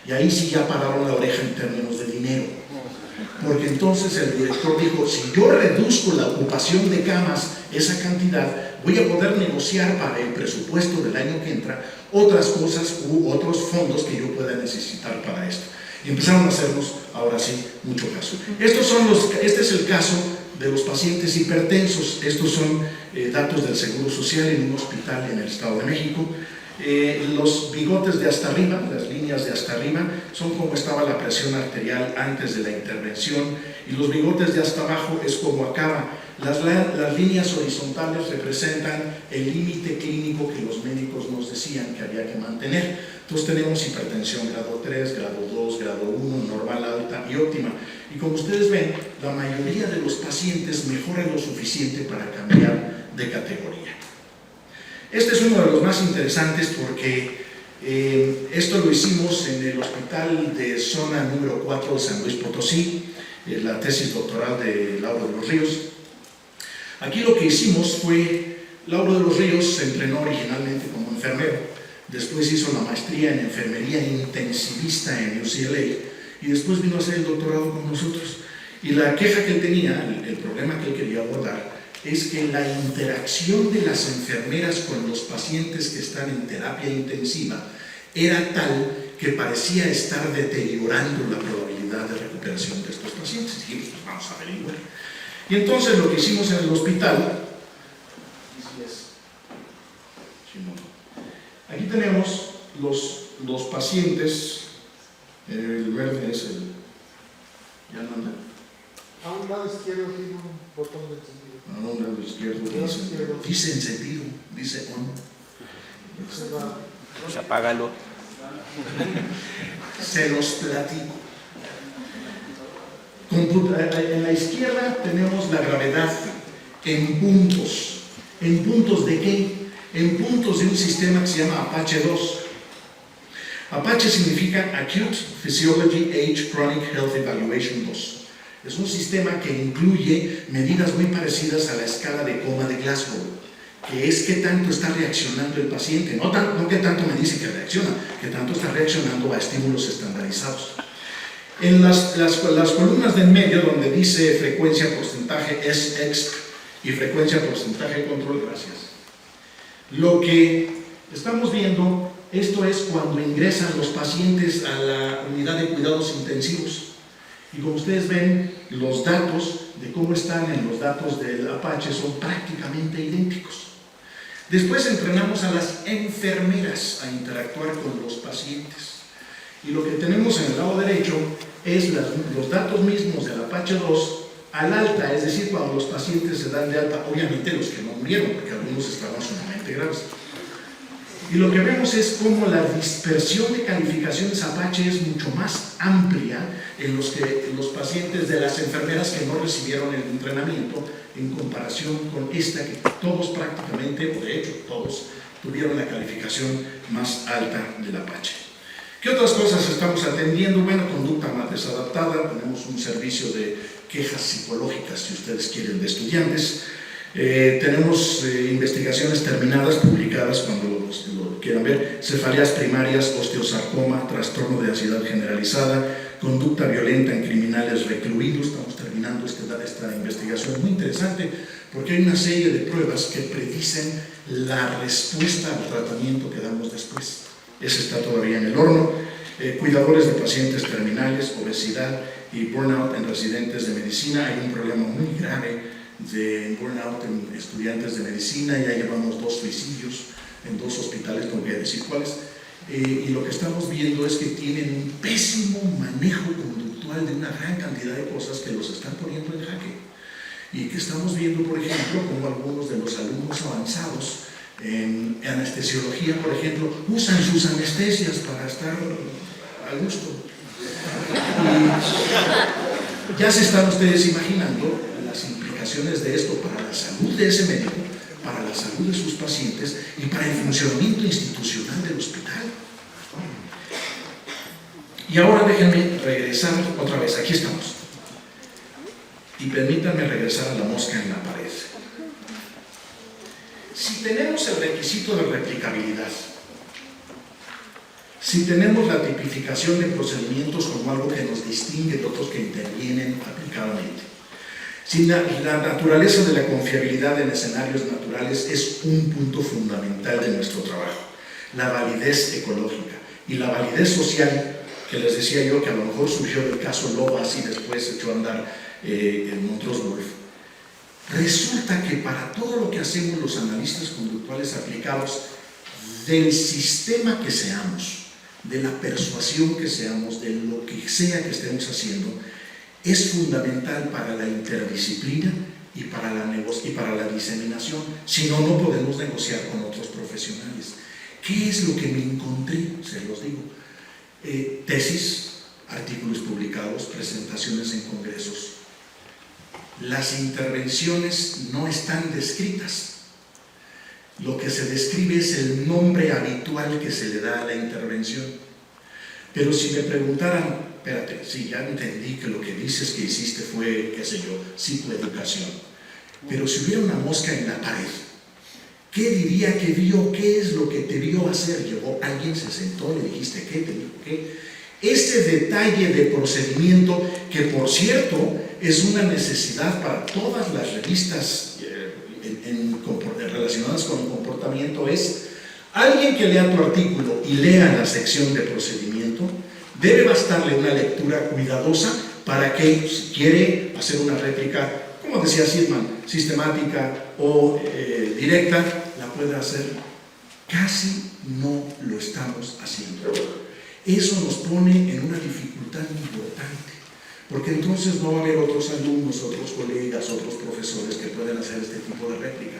Y ahí sí ya pararon la oreja en términos de dinero. Porque entonces el director dijo: si yo reduzco la ocupación de camas esa cantidad, voy a poder negociar para el presupuesto del año que entra otras cosas u otros fondos que yo pueda necesitar para esto. Y empezaron a hacernos, ahora sí, mucho caso. Este es el caso de los pacientes hipertensos. Estos son datos del Seguro Social en un hospital en el Estado de México. Los bigotes de hasta arriba, las líneas de hasta arriba, son como estaba la presión arterial antes de la intervención, y los bigotes de hasta abajo es como acaba. Las líneas horizontales representan el límite clínico que los médicos nos decían que había que mantener. Entonces tenemos hipertensión grado 3, grado 2, grado 1, normal, alta y óptima. Y como ustedes ven, la mayoría de los pacientes mejoran lo suficiente para cambiar de categoría. Este es uno de los más interesantes porque esto lo hicimos en el hospital de zona número 4 de San Luis Potosí, la tesis doctoral de Lauro de los Ríos. Aquí lo que hicimos fue, Lauro de los Ríos se entrenó originalmente como enfermero, después hizo la maestría en enfermería intensivista en UCLA y después vino a hacer el doctorado con nosotros. Y la queja que él tenía, el problema que él quería abordar, es que la interacción de las enfermeras con los pacientes que están en terapia intensiva era tal que parecía estar deteriorando la probabilidad de recuperación de estos pacientes. Y dijimos: pues vamos a averiguar. Y entonces lo que hicimos en el hospital, aquí tenemos los pacientes, el verde es el, ya no anda. A un lado izquierdo tiene un botón de encendido. A un lado izquierdo. izquierdo dice encendido, dice on. Pues apágalo. Se los platico. En la izquierda tenemos la gravedad en puntos. ¿En puntos de qué? En puntos de un sistema que se llama Apache 2. Apache significa Acute Physiology Age Chronic Health Evaluation 2. Es un sistema que incluye medidas muy parecidas a la escala de coma de Glasgow, que es qué tanto está reaccionando el paciente, no qué tanto me dice que reacciona, qué tanto está reaccionando a estímulos estandarizados. En las columnas de en medio, donde dice frecuencia, porcentaje, SX y frecuencia, porcentaje, control, gracias. Lo que estamos viendo, esto es cuando ingresan los pacientes a la unidad de cuidados intensivos. Y como ustedes ven, los datos de cómo están en los datos del Apache son prácticamente idénticos. Después entrenamos a las enfermeras a interactuar con los pacientes. Y lo que tenemos en el lado derecho es los datos mismos del Apache 2 al alta, es decir, cuando los pacientes se dan de alta, obviamente los que no murieron, porque algunos estaban sumamente graves. Y lo que vemos es cómo la dispersión de calificaciones Apache es mucho más amplia en los pacientes de las enfermeras que no recibieron el entrenamiento en comparación con esta, que todos prácticamente, o de hecho todos, tuvieron la calificación más alta del Apache. ¿Qué otras cosas estamos atendiendo? Bueno, conducta más desadaptada, tenemos un servicio de quejas psicológicas, si ustedes quieren, de estudiantes. Tenemos investigaciones terminadas, publicadas cuando lo quieran ver, cefaleas primarias, osteosarcoma, trastorno de ansiedad generalizada, conducta violenta en criminales recluidos. Estamos terminando esta investigación muy interesante porque hay una serie de pruebas que predicen la respuesta al tratamiento que damos después. Ese está todavía en el horno. Cuidadores de pacientes terminales, obesidad y burnout en residentes de medicina. Hay un problema muy grave de burnout en estudiantes de medicina. Ya llevamos 2 suicidios en 2 hospitales, no voy a decir cuáles. Y lo que estamos viendo es que tienen un pésimo manejo conductual de una gran cantidad de cosas que los están poniendo en jaque. Y que estamos viendo, por ejemplo, como algunos de los alumnos avanzados en anestesiología, por ejemplo, usan sus anestesias para estar a gusto. Y ya se están ustedes imaginando las implicaciones de esto para la salud de ese médico, para la salud de sus pacientes y para el funcionamiento institucional del hospital. Y ahora déjenme regresar otra vez, aquí estamos. Y permítanme regresar a la mosca en la pared. Si tenemos el requisito de replicabilidad, si tenemos la tipificación de procedimientos como algo que nos distingue de otros que intervienen aplicadamente, si la naturaleza de la confiabilidad en escenarios naturales es un punto fundamental de nuestro trabajo, la validez ecológica y la validez social, que les decía yo que a lo mejor surgió del caso Lobas y después echó a andar en Montrose Wolf. Resulta que para todo lo que hacemos los analistas conductuales aplicados, del sistema que seamos, de la persuasión que seamos, de lo que sea que estemos haciendo, es fundamental para la interdisciplina y para la diseminación. Si no, no podemos negociar con otros profesionales. ¿Qué es lo que me encontré? Se los digo. Tesis, artículos publicados, presentaciones en congresos. Las intervenciones no están descritas. Lo que se describe es el nombre habitual que se le da a la intervención. Pero si me preguntaran, espérate, sí, ya entendí que lo que dices que hiciste fue, qué sé yo, psicoeducación. Pero si hubiera una mosca en la pared, ¿qué diría que vio? ¿Qué es lo que te vio hacer? Llegó alguien, se sentó, le dijiste, ¿qué te dijo? ¿Qué? Ese detalle de procedimiento, que por cierto es una necesidad para todas las revistas relacionadas con el comportamiento, es alguien que lea tu artículo y lea la sección de procedimiento, debe bastarle una lectura cuidadosa para que, si quiere hacer una réplica, como decía Silman, sistemática o directa, la pueda hacer. Casi no lo estamos haciendo. Eso nos pone en una dificultad importante, porque entonces no va a haber otros alumnos, otros colegas, otros profesores que puedan hacer este tipo de réplica.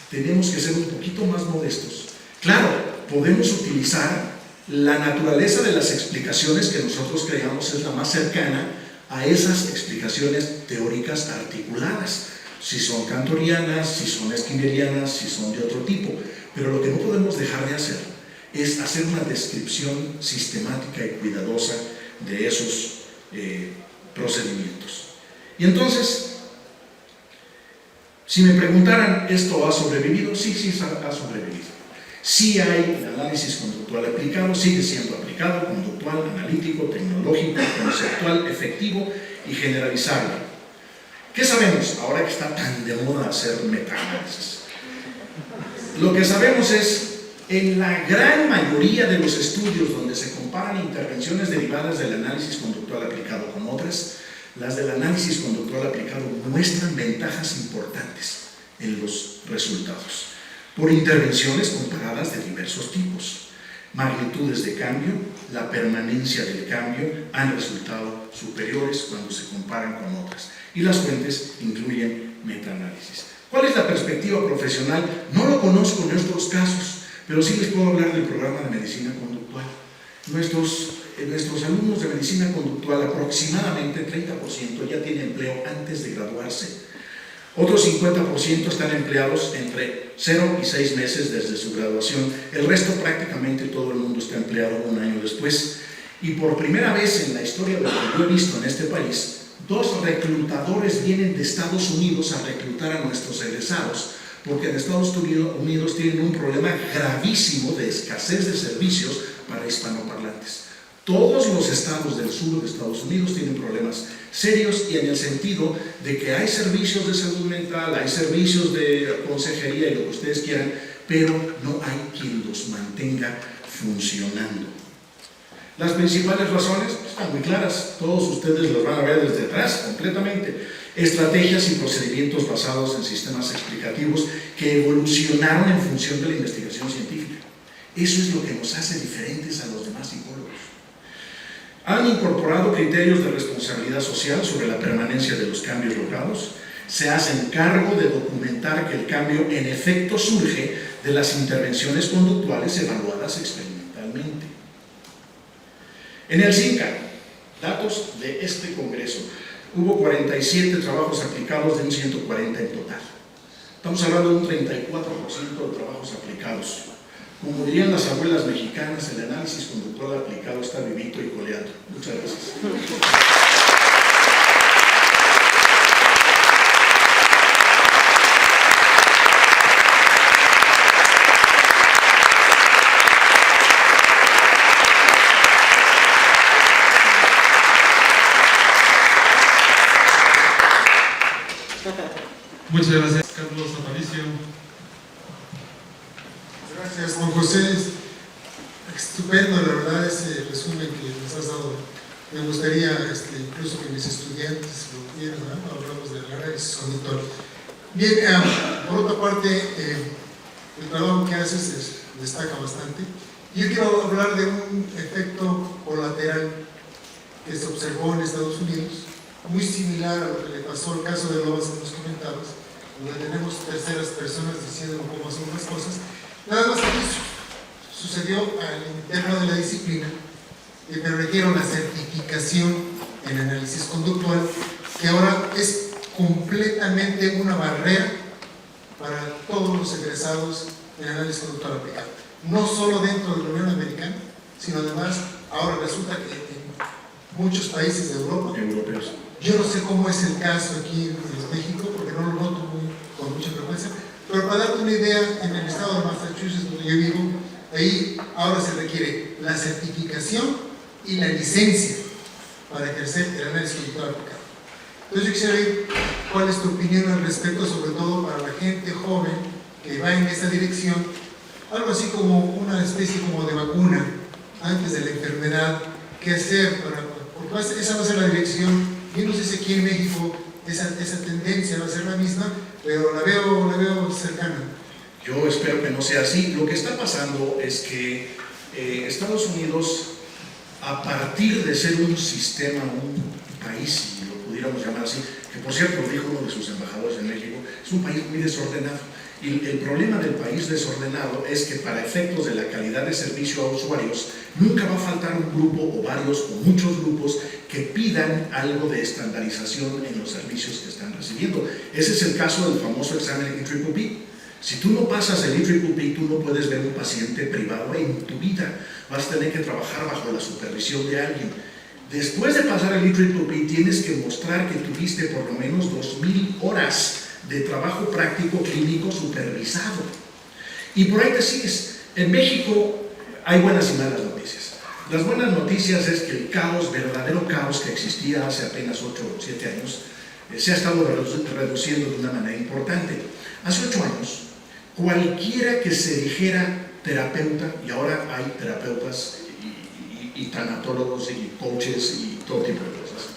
Tenemos que ser un poquito más modestos. Claro, podemos utilizar la naturaleza de las explicaciones que nosotros creamos es la más cercana a esas explicaciones teóricas articuladas, si son cantorianas, si son skinnerianas, si son de otro tipo, pero lo que no podemos dejar de hacer es hacer una descripción sistemática y cuidadosa de esos procedimientos. Y entonces, si me preguntaran, ¿esto ha sobrevivido? Sí, ha sobrevivido. Sí hay el análisis conductual aplicado, sigue siendo aplicado, conductual, analítico, tecnológico, conceptual, efectivo y generalizable. ¿Qué sabemos ahora que está tan de moda hacer metaanálisis? Lo que sabemos es, en la gran mayoría de los estudios donde se comparan intervenciones derivadas del análisis conductual aplicado con otras, las del análisis conductual aplicado muestran ventajas importantes en los resultados, por intervenciones comparadas de diversos tipos. Magnitudes de cambio, la permanencia del cambio han resultado superiores cuando se comparan con otras. Y las fuentes incluyen metaanálisis. ¿Cuál es la perspectiva profesional? No lo conozco en estos casos, pero sí les puedo hablar del programa de medicina conductual. Nuestros alumnos de medicina conductual, aproximadamente 30% ya tienen empleo antes de graduarse. Otros 50% están empleados entre 0 y 6 meses desde su graduación. El resto, prácticamente todo el mundo está empleado un año después. Y por primera vez en la historia de lo que yo he visto en este país, 2 reclutadores vienen de Estados Unidos a reclutar a nuestros egresados, porque en Estados Unidos tienen un problema gravísimo de escasez de servicios para hispanoparlantes. Todos los estados del sur de Estados Unidos tienen problemas serios, y en el sentido de que hay servicios de salud mental, hay servicios de consejería y lo que ustedes quieran, pero no hay quien los mantenga funcionando. Las principales razones están muy claras, todos ustedes las van a ver desde atrás completamente. Estrategias y procedimientos basados en sistemas explicativos que evolucionaron en función de la investigación científica. Eso es lo que nos hace diferentes a los demás psicólogos. Han incorporado criterios de responsabilidad social sobre la permanencia de los cambios logrados. Se hacen cargo de documentar que el cambio en efecto surge de las intervenciones conductuales evaluadas experimentalmente. En el CINCA, datos de este congreso, hubo 47 trabajos aplicados de un 140 en total. Estamos hablando de un 34% de trabajos aplicados. Como dirían las abuelas mexicanas, el análisis conductual aplicado está vivito y coleando. Muchas gracias. Muchas gracias, Carlos Aparicio. Gracias, Juan José. Estupendo, la verdad, ese resumen que nos has dado. Me gustaría incluso que mis estudiantes lo vieran, ¿no? Hablamos del análisis conductual. Bien, por otra parte, el trabajo que haces destaca bastante. Yo quiero hablar de un efecto colateral que se observó en Estados Unidos, muy similar a lo que le pasó al caso de Lobas que nos comentabas, donde tenemos terceras personas diciendo cómo son las cosas. Nada más que sucedió al interno de la disciplina, pero requiere una certificación en análisis conductual, que ahora es completamente una barrera para todos los egresados en análisis conductual aplicado. No solo dentro de la Unión Americana, sino además, ahora resulta que en muchos países de Europa, Europeos. Yo no sé cómo es el caso aquí en México, porque no lo noto con mucha frecuencia, pero para darte una idea, en el estado de Massachusetts, donde yo vivo, ahí ahora se requiere la certificación y la licencia para ejercer el análisis conductual aplicado. Entonces yo quisiera ver cuál es tu opinión al respecto, sobre todo para la gente joven que va en esa dirección, algo así como una especie como de vacuna antes de la enfermedad, qué hacer porque esa va a ser la dirección. Yo no sé si aquí en México esa tendencia va a ser la misma, pero la veo cercana. Yo espero que no sea así. Lo que está pasando es que Estados Unidos, a partir de ser un sistema, un país, si lo pudiéramos llamar así, que por cierto lo dijo uno de sus embajadores en México, es un país muy desordenado. Y el problema del país desordenado es que para efectos de la calidad de servicio a usuarios, nunca va a faltar un grupo o varios o muchos grupos que pidan algo de estandarización en los servicios que están recibiendo. Ese es el caso del famoso examen EEE. Si tú no pasas el EEE, tú no puedes ver un paciente privado en tu vida. Vas a tener que trabajar bajo la supervisión de alguien. Después de pasar el EEE, tienes que mostrar que tuviste por lo menos 2,000 horas de trabajo práctico clínico supervisado. Y por ahí te sigues. En México hay buenas y malas noticias. Las buenas noticias es que el caos, verdadero caos que existía hace apenas 8 o 7 años, se ha estado reduciendo de una manera importante. Hace 8 años, cualquiera que se dijera terapeuta, y ahora hay terapeutas y tanatólogos y coaches y todo tipo de cosas,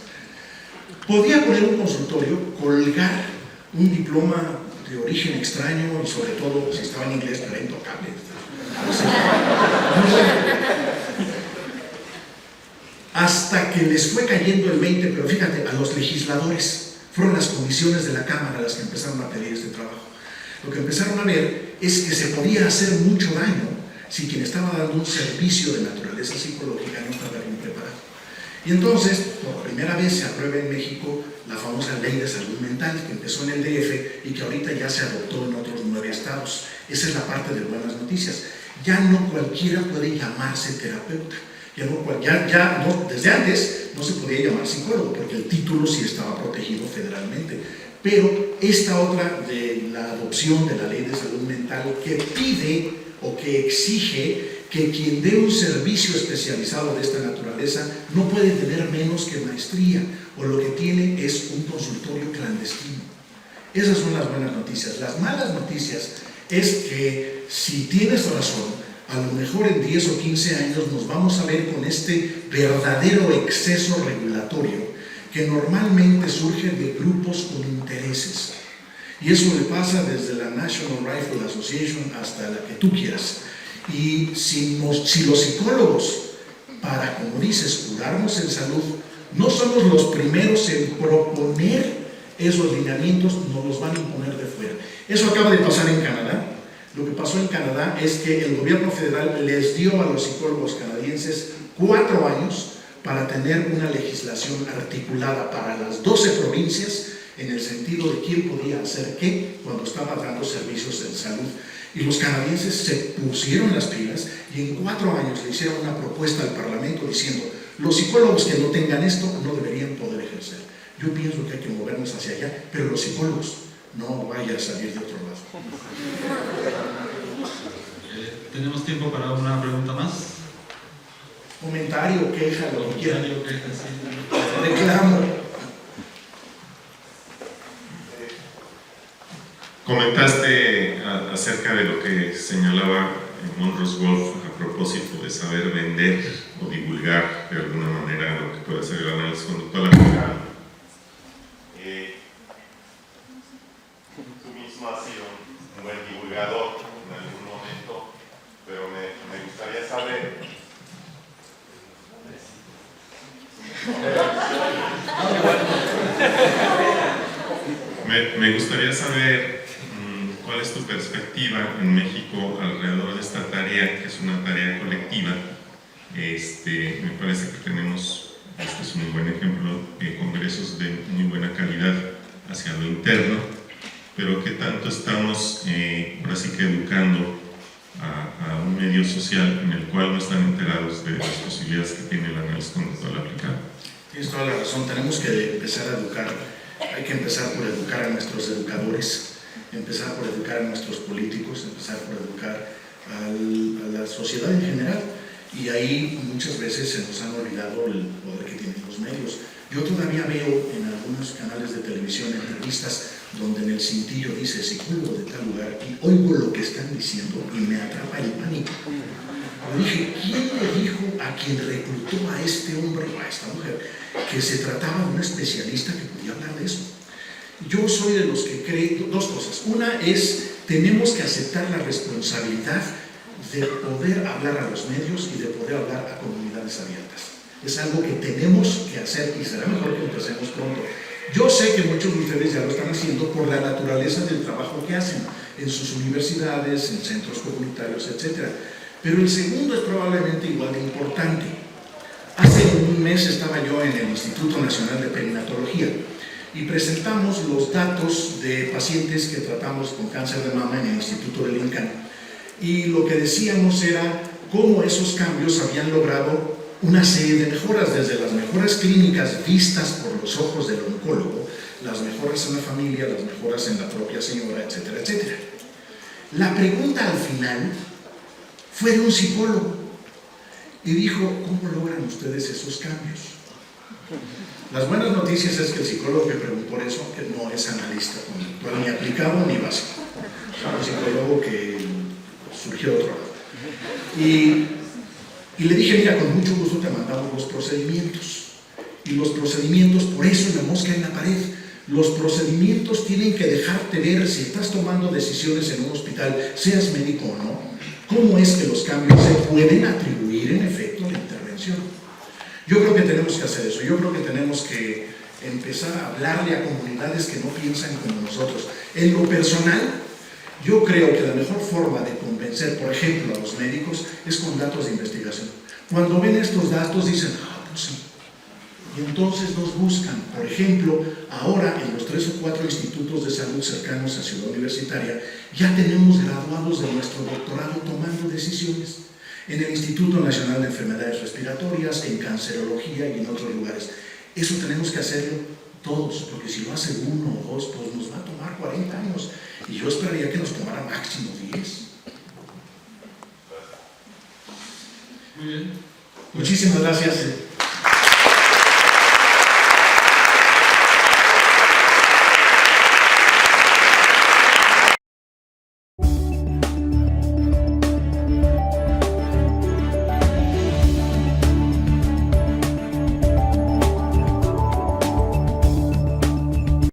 podía poner un consultorio, colgar un diploma de origen extraño y sobre todo, si estaba en inglés, era intocable. Hasta que les fue cayendo el 20, pero fíjate, a los legisladores, fueron las comisiones de la Cámara las que empezaron a pedir este trabajo. Lo que empezaron a ver es que se podía hacer mucho daño si quien estaba dando un servicio de naturaleza psicológica no estaba bien preparado. Y entonces, por primera vez se aprueba en México la famosa Ley de Salud Mental, que empezó en el DF y que ahorita ya se adoptó en otros 9 estados. Esa es la parte de buenas noticias. Ya no cualquiera puede llamarse terapeuta. Desde antes no se podía llamar psicólogo, porque el título sí estaba protegido federalmente. Pero esta otra de la adopción de la Ley de Salud Mental que pide o que exige que quien dé un servicio especializado de esta naturaleza no puede tener menos que maestría, o lo que tiene es un consultorio clandestino. Esas son las buenas noticias. Las malas noticias es que si tienes razón, a lo mejor en 10 o 15 años nos vamos a ver con este verdadero exceso regulatorio que normalmente surge de grupos con intereses. Y eso le pasa desde la National Rifle Association hasta la que tú quieras. Y si los psicólogos, para, como dices, curarnos en salud, no somos los primeros en proponer esos lineamientos, nos los van a imponer de fuera. Eso acaba de pasar en Canadá. Lo que pasó en Canadá es que el gobierno federal les dio a los psicólogos canadienses 4 años para tener una legislación articulada para las 12 provincias en el sentido de quién podía hacer qué cuando estaba dando servicios en salud. Y los canadienses se pusieron las pilas y en 4 años le hicieron una propuesta al Parlamento diciendo: los psicólogos que no tengan esto no deberían poder ejercer. Yo pienso que hay que movernos hacia allá, pero los psicólogos no vayan a salir de otro lado. ¿Tenemos tiempo para una pregunta más? Comentario, queja, lo que quieran. Comentario, queja, sí. Reclamo. Comentaste acerca de lo que señalaba Monrose Wolf a propósito de saber vender o divulgar de alguna manera lo que puede ser el análisis conductual aplicado. Tú mismo has sido un buen divulgador en algún momento, pero me gustaría saber. Me gustaría saber cuál es tu perspectiva en México alrededor de esta tarea, que es una tarea colectiva. Me parece que tenemos, este es un buen ejemplo, congresos de muy buena calidad hacia lo interno, pero que tanto estamos, ahora sí que educando a un medio social en el cual no están enterados de las posibilidades que tiene el análisis conductual aplicado. Tienes toda la razón, tenemos que empezar a educar, hay que empezar por educar a nuestros educadores, empezar por educar a nuestros políticos, empezar por educar a la sociedad en general, y ahí muchas veces se nos han olvidado el poder que tienen los medios. Yo todavía veo en algunos canales de televisión entrevistas donde en el cintillo dice psicólogo de tal lugar y oigo lo que están diciendo y me atrapa el pánico. Yo dije, ¿quién le dijo a quien reclutó a este hombre o a esta mujer que se trataba de un especialista que podía hablar de eso? Yo soy de los que creen 2 cosas. Una es, tenemos que aceptar la responsabilidad de poder hablar a los medios y de poder hablar a comunidades abiertas. Es algo que tenemos que hacer y será mejor que empecemos pronto. Yo sé que muchos de ustedes ya lo están haciendo por la naturaleza del trabajo que hacen en sus universidades, en centros comunitarios, etc. Pero el segundo es probablemente igual de importante. Hace un mes estaba yo en el Instituto Nacional de Perinatología y presentamos los datos de pacientes que tratamos con cáncer de mama en el Instituto del INCAN. Y lo que decíamos era cómo esos cambios habían logrado una serie de mejoras, desde las mejoras clínicas vistas por los ojos del oncólogo, las mejoras en la familia, las mejoras en la propia señora, etcétera, etcétera. La pregunta al final fue de un psicólogo y dijo: ¿cómo logran ustedes esos cambios? Las buenas noticias es que el psicólogo que preguntó eso, que no es analista conductual, ni aplicado ni básico, es un psicólogo que surgió de otro lado. Y le dije: mira, con mucho gusto te mandamos los procedimientos. Y los procedimientos, por eso la mosca en la pared, los procedimientos tienen que dejarte ver si estás tomando decisiones en un hospital, seas médico o no, cómo es que los cambios se pueden atribuir en efecto a la intervención. Yo creo que tenemos que hacer eso. Yo creo que tenemos que empezar a hablarle a comunidades que no piensan como nosotros. En lo personal, yo creo que la mejor forma de convencer, por ejemplo, a los médicos es con datos de investigación. Cuando ven estos datos dicen: pues sí. Y entonces nos buscan. Por ejemplo, ahora en los 3 o 4 institutos de salud cercanos a Ciudad Universitaria ya tenemos graduados de nuestro doctorado tomando decisiones. En el Instituto Nacional de Enfermedades Respiratorias, en cancerología y en otros lugares. Eso tenemos que hacerlo todos, porque si lo hace 1 o 2, pues nos va a tomar 40 años. Y yo esperaría que nos tomara máximo 10. Muy bien. Muchísimas gracias.